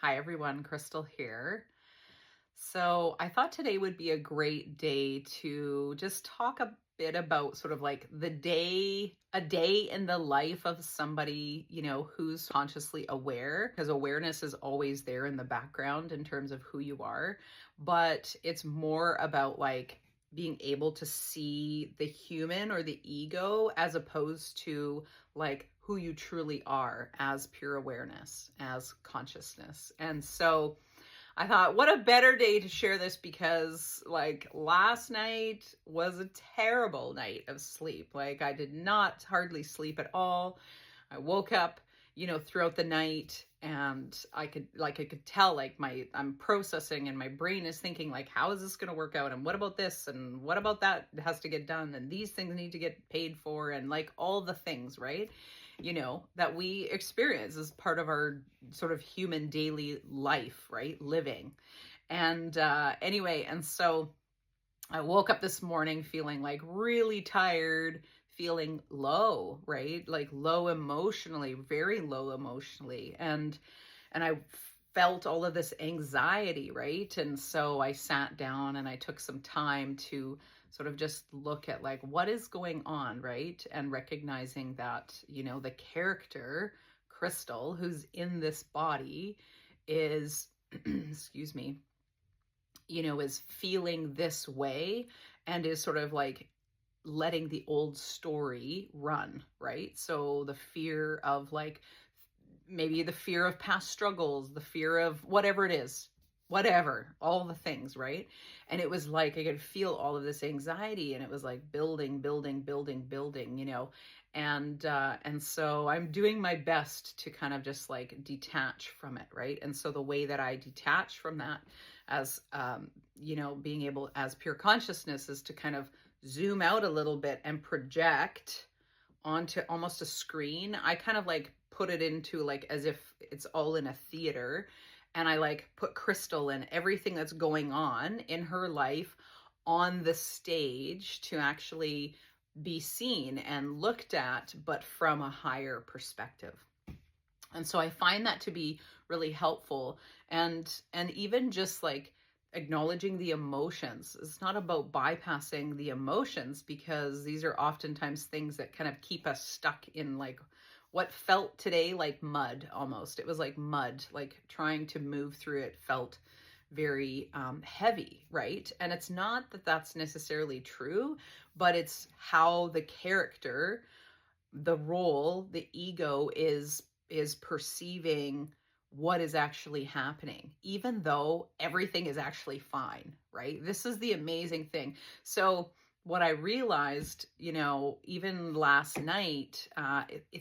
Hi everyone, Crystal here. So I thought today would be a great day to just talk a bit about sort of like a day in the life of somebody, who's consciously aware, because awareness is always there in the background in terms of who you are. But it's more about like being able to see the human or the ego as opposed to like who you truly are as pure awareness, as consciousness. And so I thought, what a better day to share this because, like, last night was a terrible night of sleep. Like, I did not hardly sleep at all. I woke up, throughout the night and I could tell like I'm processing and my brain is thinking like, how is this going to work out? And what about this? And what about that has to get done? And these things need to get paid for and like all the things, right? That we experience as part of our sort of human daily life, right? Living. And anyway, and so I woke up this morning feeling like really tired, feeling low, right? Like low emotionally, very low emotionally. And I felt all of this anxiety, right? And so I sat down and I took some time to sort of just look at like what is going on, right? And recognizing that, the character, Crystal, who's in this body is, excuse me, is feeling this way and is sort of like letting the old story run, right? So the fear of like maybe the fear of past struggles, the fear of whatever it is, whatever, all the things, right? And it was like I could feel all of this anxiety and it was like building, building, building, building, and so I'm doing my best to kind of just like detach from it, right? And so the way that I detach from that as being able as pure consciousness is to kind of zoom out a little bit and project onto almost a screen. I kind of like put it into like as if it's all in a theater, and I like put Crystal and everything that's going on in her life on the stage to actually be seen and looked at, but from a higher perspective. And so I find that to be really helpful. And even just like acknowledging the emotions. It's not about bypassing the emotions because these are oftentimes things that kind of keep us stuck in like what felt today like mud almost. It was like mud, like trying to move through it felt very heavy, right? And it's not that that's necessarily true, but it's how the character, the role, the ego is perceiving what is actually happening, even though everything is actually fine, right? This is the amazing thing. So what I realized, even last night,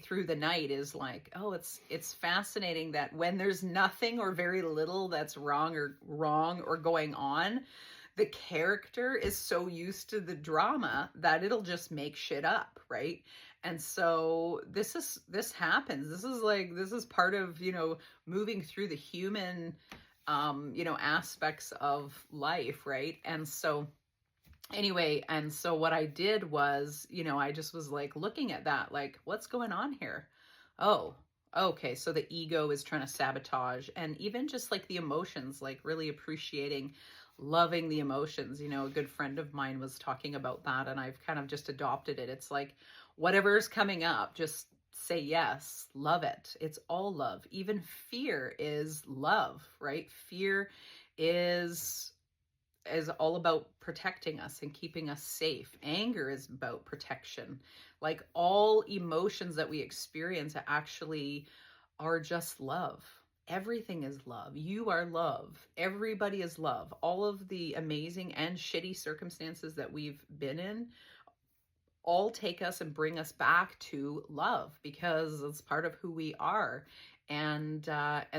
through the night is like, oh, it's fascinating that when there's nothing or very little that's wrong or going on, the character is so used to the drama that it'll just make shit up, right? And so this happens. This is part of, moving through the human aspects of life, right? And so anyway, and so what I did was, I just was like looking at that, like, what's going on here? Oh, okay. So the ego is trying to sabotage, and even just like the emotions, like really appreciating, loving the emotions. A good friend of mine was talking about that, and I've kind of just adopted it. It's like whatever's coming up, just say yes, love it. It's all love. Even fear is love, right? Fear is all about protecting us and keeping us safe. Anger is about protection. Like all emotions that we experience actually are just love. Everything is love. You are love. Everybody is love. All of the amazing and shitty circumstances that we've been in all take us and bring us back to love because it's part of who we are. And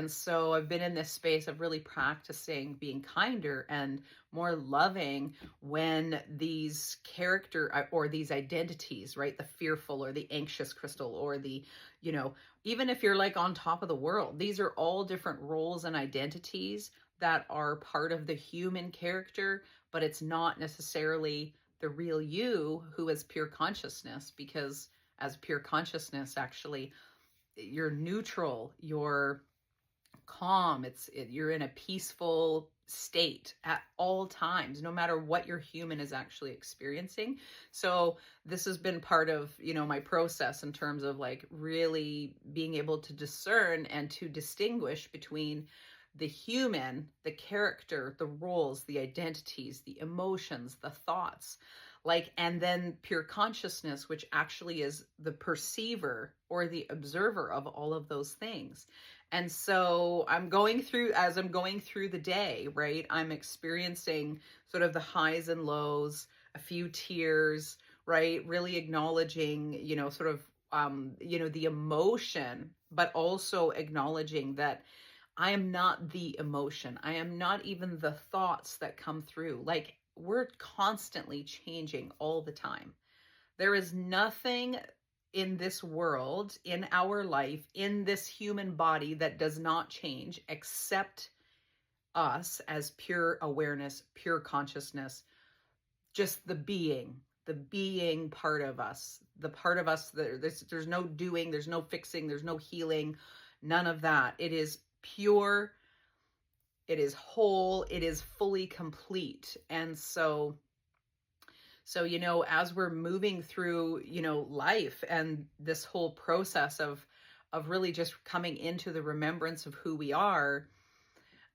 so I've been in this space of really practicing being kinder and more loving when these character or these identities, right? The fearful or the anxious Crystal or the, even if you're like on top of the world, these are all different roles and identities that are part of the human character, but it's not necessarily the real you who is pure consciousness, because as pure consciousness, actually, you're neutral, you're calm. You're in a peaceful state at all times, no matter what your human is actually experiencing. So this has been part of, my process in terms of like really being able to discern and to distinguish between the human, the character, the roles, the identities, the emotions, the thoughts, like, and then pure consciousness, which actually is the perceiver or the observer of all of those things. And so as I'm going through the day, right, I'm experiencing sort of the highs and lows, a few tears, right, really acknowledging, sort of, the emotion, but also acknowledging that I am not the emotion. I am not even the thoughts that come through. Like, we're constantly changing all the time. There is nothing in this world, in our life, in this human body that does not change except us as pure awareness, pure consciousness, just the being part of us, the part of us that there's no doing, there's no fixing, there's no healing, none of that. It is pure, it is whole, it is fully complete. And so as we're moving through life and this whole process of really just coming into the remembrance of who we are,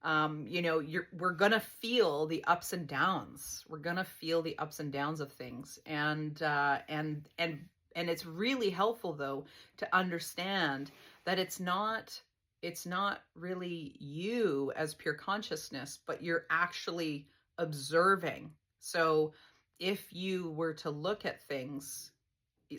we're gonna feel the ups and downs. We're gonna feel the ups and downs of things, and it's really helpful though to understand that it's not really you as pure consciousness, but you're actually observing. So if you were to look at things,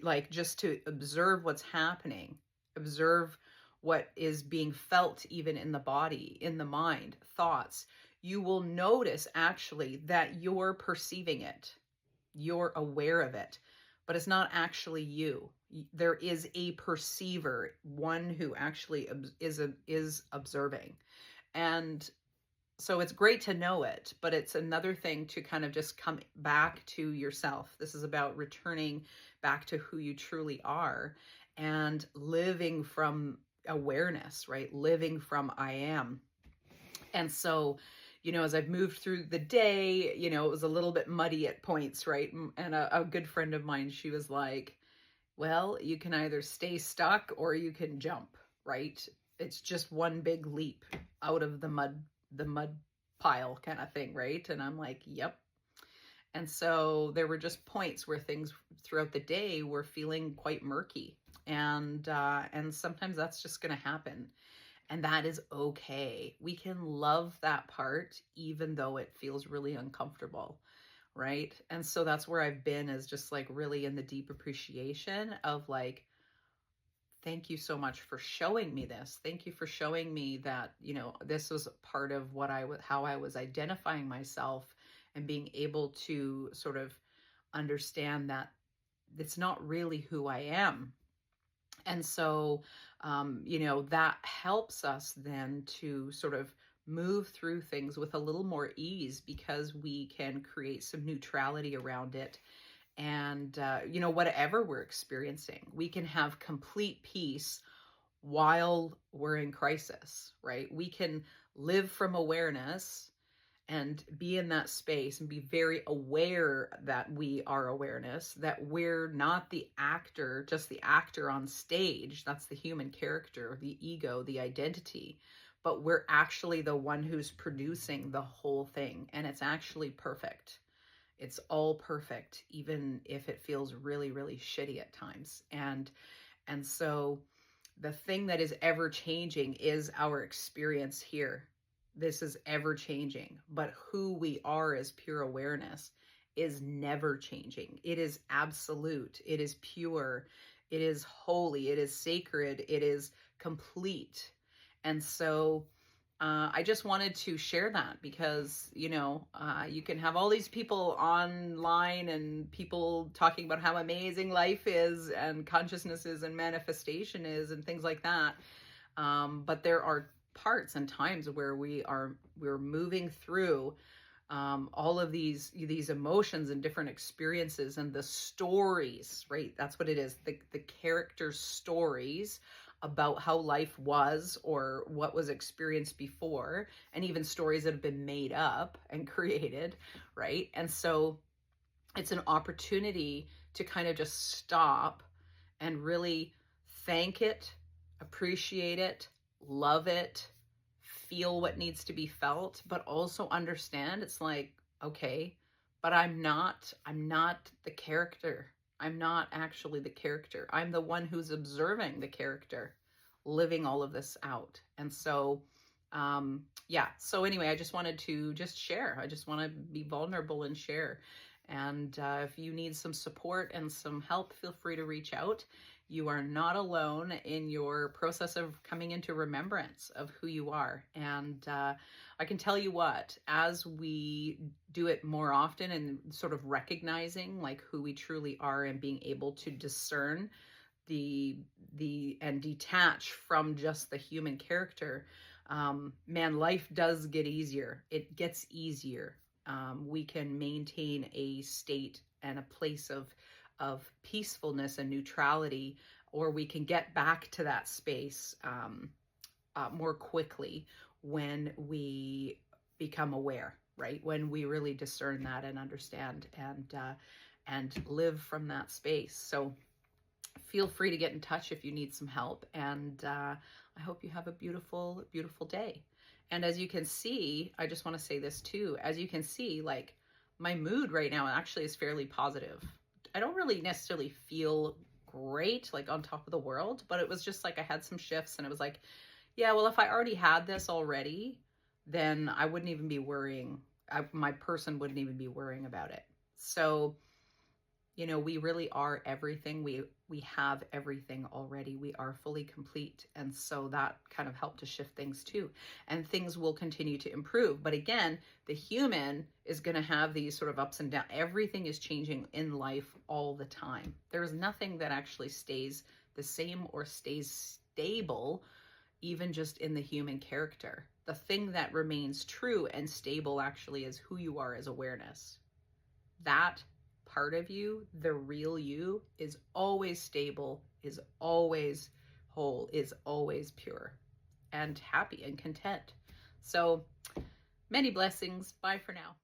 like just to observe what's happening, observe what is being felt even in the body, in the mind, thoughts, you will notice actually that you're perceiving it. You're aware of it, but it's not actually you. There is a perceiver, one who actually is observing. And so it's great to know it, but it's another thing to kind of just come back to yourself. This is about returning back to who you truly are and living from awareness, right? Living from I am. And so, as I've moved through the day, it was a little bit muddy at points, right? And a good friend of mine, she was like, well, you can either stay stuck or you can jump, right? It's just one big leap out of the mud pile kind of thing, right? And I'm like, yep. And so there were just points where things throughout the day were feeling quite murky. And sometimes that's just going to happen. And that is okay. We can love that part, even though it feels really uncomfortable, right? And so that's where I've been, is just like really in the deep appreciation of like, thank you so much for showing me this. Thank you for showing me that, this was part of how I was identifying myself, and being able to sort of understand that it's not really who I am. And so, that helps us then to sort of move through things with a little more ease, because we can create some neutrality around it. And, whatever we're experiencing, we can have complete peace while we're in crisis, right? We can live from awareness and be in that space and be very aware that we are awareness, that we're not the actor, just the actor on stage. That's the human character, the ego, the identity. But we're actually the one who's producing the whole thing. And it's actually perfect. It's all perfect, even if it feels really, really shitty at times. And so the thing that is ever changing is our experience here. This is ever changing, but who we are as pure awareness is never changing. It is absolute. It is pure. It is holy. It is sacred. It is complete. And so I just wanted to share that, because, you can have all these people online and people talking about how amazing life is and consciousness is and manifestation is and things like that. But there are parts and times where we're moving through all of these emotions and different experiences and the stories, right? That's what it is. The character stories about how life was or what was experienced before, and even stories that have been made up and created, right? And so it's an opportunity to kind of just stop and really thank it, appreciate it, love it, feel what needs to be felt, but also understand it's like, okay, but I'm not the character. I'm not actually the character. I'm the one who's observing the character, living all of this out. And so, yeah. So anyway, I just wanted to just share. I just want to be vulnerable and share. And if you need some support and some help, feel free to reach out. You are not alone in your process of coming into remembrance of who you are. And I can tell you what, as we do it more often and sort of recognizing like who we truly are and being able to discern the and detach from just the human character, man, life does get easier. It gets easier. We can maintain a state and a place of peacefulness and neutrality, or we can get back to that space more quickly when we become aware, right? When we really discern that and understand and live from that space. So feel free to get in touch if you need some help. And I hope you have a beautiful, beautiful day. And as you can see, I just want to say this too. As you can see, like my mood right now actually is fairly positive. I don't really necessarily feel great, like on top of the world, but it was just like I had some shifts and it was like, yeah, well, if I already had this already, then I wouldn't even be worrying. My person wouldn't even be worrying about it. So, you know, we really are everything. We have everything already. We are fully complete. And so that kind of helped to shift things too. And things will continue to improve. But again, the human is going to have these sort of ups and downs. Everything is changing in life all the time. There is nothing that actually stays the same or stays stable, even just in the human character. The thing that remains true and stable actually is who you are as awareness. That part of you, the real you, is always stable, is always whole, is always pure and happy and content. So many blessings. Bye for now.